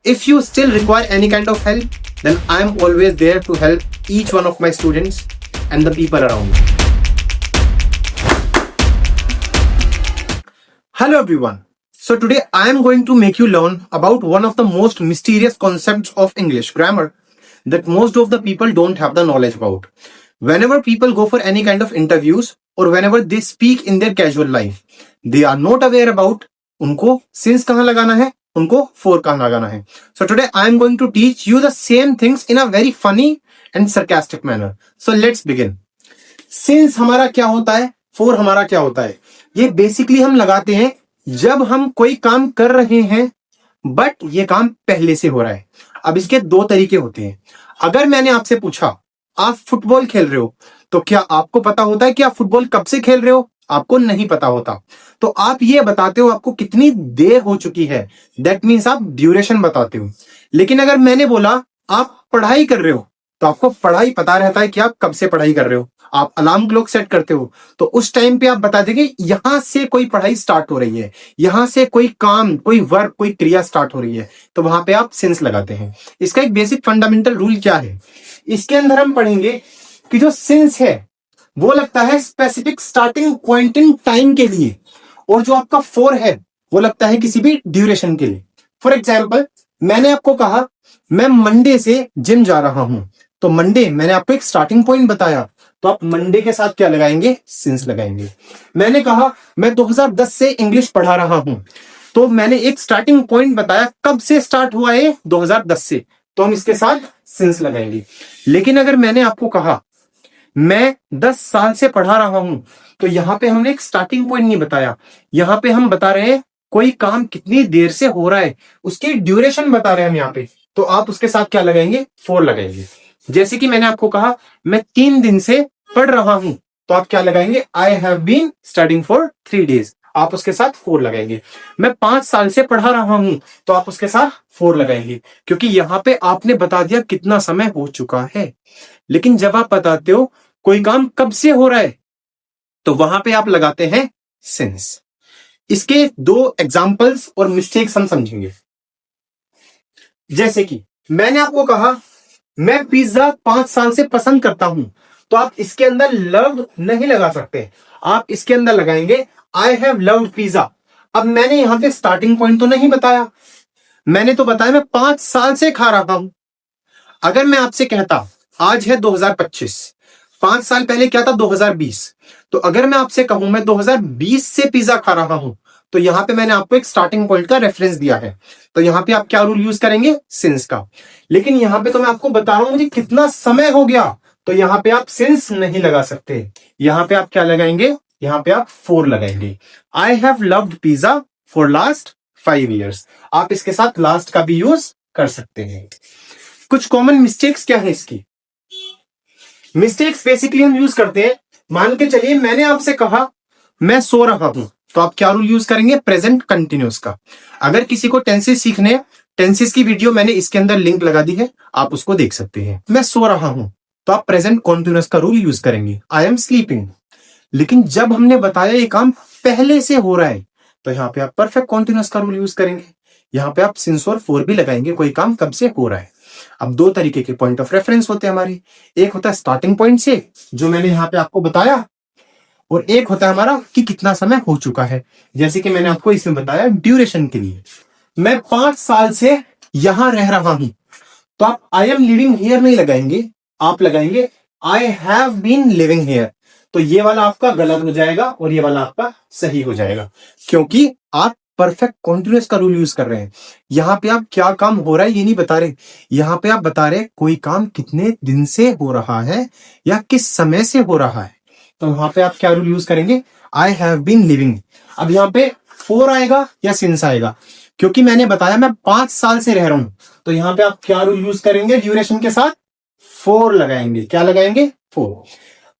If you still require any kind of help, then I am always there to help each one of my students and the people around me. Hello everyone. So today I am going to make you learn about one of the most mysterious concepts of English grammar that most of the people don't have the knowledge about. Whenever people go for any kind of interviews or whenever they speak in their casual life, they are not aware about उनको since कहाँ लगाना है, उनको for कहाँ लगाना है. So today I am going to teach you the same things in a very funny and sarcastic manner. So let's begin. Since हमारा क्या होता है, for हमारा क्या होता है, ये बेसिकली हम लगाते हैं जब हम कोई काम कर रहे हैं बट ये काम पहले से हो रहा है. अब इसके दो तरीके होते हैं. अगर मैंने आपसे पूछा आप फुटबॉल खेल रहे हो, तो क्या आपको पता होता है कि आप फुटबॉल कब से खेल रहे हो? आपको नहीं पता होता. तो आप ये बताते हो आपको कितनी देर हो चुकी है, दैट मीन्स आप ड्यूरेशन बताते हो. लेकिन अगर मैंने बोला आप पढ़ाई कर रहे हो, तो आपको पढ़ाई पता रहता है कि आप कब से पढ़ाई कर रहे हो. आप अलार्म क्लॉक सेट करते हो, तो उस टाइम पे आप बता देंगे यहां से कोई पढ़ाई स्टार्ट हो रही है, यहां से कोई काम, कोई वर्क, कोई क्रिया स्टार्ट हो रही है, तो वहां पे आप सिंस लगाते हैं. इसका एक बेसिक फंडामेंटल रूल क्या है, इसके अंदर हम पढ़ेंगे कि जो सिंस है वो लगता है specific starting point in time के लिए, और जो आपका फोर है वो लगता है किसी भी ड्यूरेशन के लिए. फॉर एग्जाम्पल, मैंने आपको कहा मैं मंडे से जिम जा रहा हूं, तो मंडे मैंने आपको एक स्टार्टिंग पॉइंट बताया, तो आप मंडे के साथ क्या लगाएंगे? सिंस लगाएंगे. मैंने कहा मैं 2010 से इंग्लिश पढ़ा रहा हूं, तो मैंने एक स्टार्टिंग पॉइंट बताया कब से स्टार्ट हुआ है, 2010 से, तो हम इसके साथ सिंस लगाएंगे. लेकिन अगर मैंने आपको कहा मैं 10 साल से पढ़ा रहा हूं, तो यहां पे हमने एक स्टार्टिंग पॉइंट नहीं बताया, यहां पे हम बता रहे हैं कोई काम कितनी देर से हो रहा है, उसकी ड्यूरेशन बता रहे हैं हम यहाँ पे, तो आप उसके साथ क्या लगाएंगे? फोर लगाएंगे. जैसे कि मैंने आपको कहा मैं 3 दिन से पढ़ रहा हूं, तो आप क्या लगाएंगे? I have been studying for 3 days, आप उसके साथ 4 लगाएंगे. मैं 5 साल से पढ़ा रहा हूं, तो आप उसके साथ 4 लगाएंगे, क्योंकि यहां पे आपने बता दिया कितना समय हो चुका है. लेकिन जब आप बताते हो कोई काम कब से हो रहा है, तो वहां पे आप लगाते हैं सिंस. इसके 2 एग्जांपल्स और मिस्टेक्स हम समझेंगे. जैसे कि मैंने आपको कहा मैं पिज्जा 5 साल से पसंद करता हूं, तो आप इसके अंदर लव्ड नहीं लगा सकते, आप इसके अंदर लगाएंगे आई हैव लव्ड पिज्जा. अब मैंने यहां पे स्टार्टिंग पॉइंट तो नहीं बताया, मैंने तो बताया मैं 5 साल से खा रहा हूं. अगर मैं आपसे कहता आज है 2025, 5 साल पहले क्या था? 2020. तो अगर मैं आपसे कहूं मैं 2020 से पिज्जा खा रहा हूं, तो यहां पे मैंने आपको एक स्टार्टिंग पॉइंट का रेफरेंस दिया है, तो यहां पे आप क्या रूल यूज करेंगे? सिंस का. लेकिन यहां पे तो मैं आपको बता रहा हूं मुझे कितना समय हो गया, तो यहां पे आप सिंस नहीं लगा सकते. यहां पे आप क्या लगाएंगे? यहां पे आप 4 लगाएंगे. I have loved pizza for last 5 years. आप इसके साथ लास्ट का भी यूज कर सकते हैं. कुछ कॉमन मिस्टेक्स क्या है इसकी? मिस्टेक्स बेसिकली हम यूज करते हैं, मान के चलिए मैंने आपसे कहा मैं सो रहा हूं, तो आप क्या रूल यूज करेंगे? प्रेजेंट कंटिन्यूस का. अगर किसी को टेंसेस सीखने, टेंसेस की वीडियो मैंने इसके अंदर लिंक लगा दी है, आप उसको देख सकते हैं. मैं सो रहा हूं, तो आप प्रेजेंट कंटिन्यूस का रूल यूज करेंगे, आई एम स्लीपिंग. लेकिन जब हमने बताया ये काम पहले से हो रहा है, तो यहाँ पे आप परफेक्ट कंटिन्यूस का रूल यूज करेंगे. यहाँ पे आप सिंस और फोर भी लगाएंगे, कोई काम कब से हो रहा है. अब 2 तरीके के पॉइंट ऑफ रेफरेंस होते हैं हमारे. एक होता है स्टार्टिंग पॉइंट से, जो मैंने यहाँ पे आपको बताया, और एक होता है हमारा कि कितना समय हो चुका है, जैसे कि मैंने आपको इसमें बताया ड्यूरेशन के लिए. मैं 5 साल से यहां रह रहा हूं, तो आप आई एम लिविंग हियर नहीं लगाएंगे, आप लगाएंगे I have been living here. तो ये वाला आपका गलत हो जाएगा और ये वाला आपका सही हो जाएगा, क्योंकि आप परफेक्ट कॉन्टिन्यूस का रूल यूज कर रहे हैं. यहां पे आप क्या काम हो रहा है ये नहीं बता रहे, यहां पे आप बता रहे कोई काम कितने दिन से हो रहा है या किस समय से हो रहा है, तो वहां पे आप क्या रूल यूज करेंगे? I have been living. अब यहाँ पे 4 आएगा या सिंस आएगा? क्योंकि मैंने बताया मैं 5 साल से रह रहा हूं, तो यहाँ पे आप क्या रूल यूज करेंगे? ड्यूरेशन के साथ 4 लगाएंगे. क्या लगाएंगे? 4.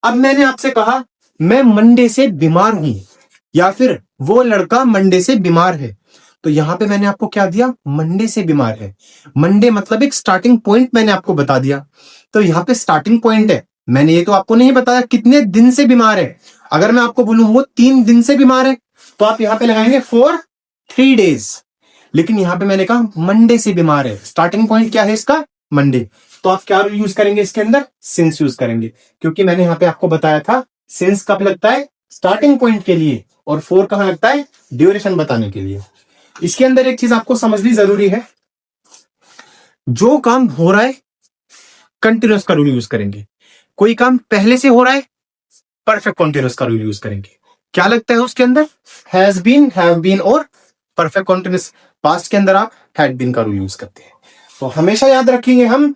अब मैंने आपसे कहा मैं मंडे से बीमार हूं, या फिर वो लड़का मंडे से बीमार है, तो यहां पे मैंने आपको क्या दिया? मंडे से बीमार है. मंडे मतलब एक स्टार्टिंग पॉइंट मैंने आपको बता दिया, तो यहाँ पे स्टार्टिंग पॉइंट है. मैंने ये तो आपको नहीं बताया कितने दिन से बीमार है. अगर मैं आपको बोलूं वो 3 दिन से बीमार है, तो आप यहाँ पे लगाएंगे फॉर 3 days. लेकिन यहाँ पे मैंने कहा मंडे से बीमार है, स्टार्टिंग पॉइंट क्या है इसका, मंडे। तो आप क्या यूज करेंगे इसके अंदर, सिंस यूज करेंगे, क्योंकि मैंने यहाँ पे आपको बताया था सिंस कब लगता है, स्टार्टिंग पॉइंट के लिए, और फोर कहां लगता है, ड्यूरेशन बताने के लिए। इसके अंदर एक चीज आपको समझनी जरूरी है, जो काम हो रहा है कंटिन्यूस का रूल यूज करेंगे, कोई काम पहले से हो रहा है परफेक्ट कॉन्टिन्यूस का रूल यूज करेंगे। क्या लगता है उसके अंदर, हैज बीन, हैव बीन और परफेक्ट कॉन्टिन्यूस। पास्ट के अंदर आप हैड बीन का रूल यूज करते हैं। तो हमेशा याद रखेंगे हम,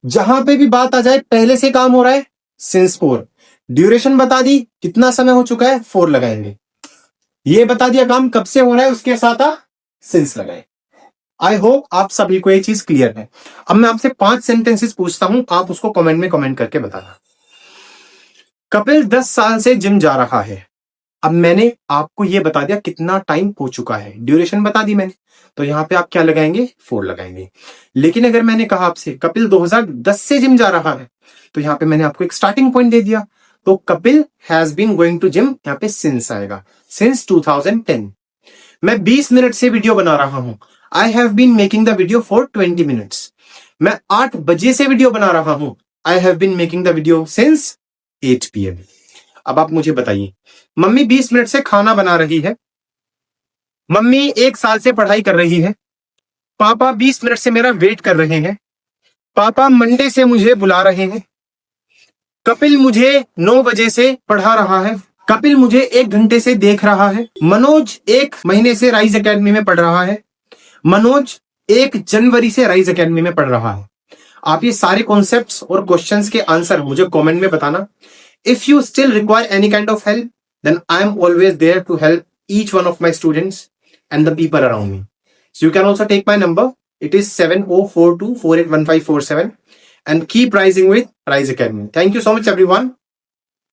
जहां पे भी बात आ जाए पहले से काम हो रहा है सिंस फोर, ड्यूरेशन बता दी कितना समय हो चुका है, फोर लगाएंगे, ये बता दिया काम कब से हो रहा है, उसके साथ आप सिंस लगाए। आई होप आप सभी को ये चीज क्लियर है। अब मैं आपसे 5 सेंटेंसेस पूछता हूं, आप उसको कमेंट में कमेंट करके बताना। कपिल 10 साल से जिम जा रहा है। अब मैंने आपको ये बता दिया कितना टाइम हो चुका है, ड्यूरेशन बता दी मैंने, तो यहां पे आप क्या लगाएंगे, 4 लगाएंगे। लेकिन अगर मैंने कहा आपसे कपिल 2010 से जिम जा रहा है, तो यहां पे मैंने आपको एक स्टार्टिंग पॉइंट दे दिया, तो Kapil has been going to gym, यहां पे सिंस आएगा, सिंस 2010। मैं 20 मिनट से वीडियो बना रहा हूं, I have been making the video for 20 minutes. मैं 8 बजे से वीडियो बना रहा हूं, I have been making the video since 8 PM। अब आप मुझे बताइए, मम्मी 20 मिनट से खाना बना रही है, मम्मी 1 साल से पढ़ाई कर रही है, पापा 20 मिनट से मेरा वेट कर रहे हैं, पापा मंडे से मुझे बुला रहे हैं, कपिल मुझे 9 बजे से पढ़ा रहा है, कपिल मुझे 1 घंटे से देख रहा है, मनोज 1 महीने से राइज एकेडमी में पढ़ रहा है, मनोज 1 जनवरी से राइज एकेडमी में पढ़ रहा है। आप ये सारे कॉन्सेप्ट्स और क्वेश्चंस के आंसर मुझे कमेंट में बताना। If you still require any kind of help, then I am always there to help each one of my students and the people around me. So you can also take my number. It is 7042481547 and keep rising with Rise Academy. Thank you so much, everyone.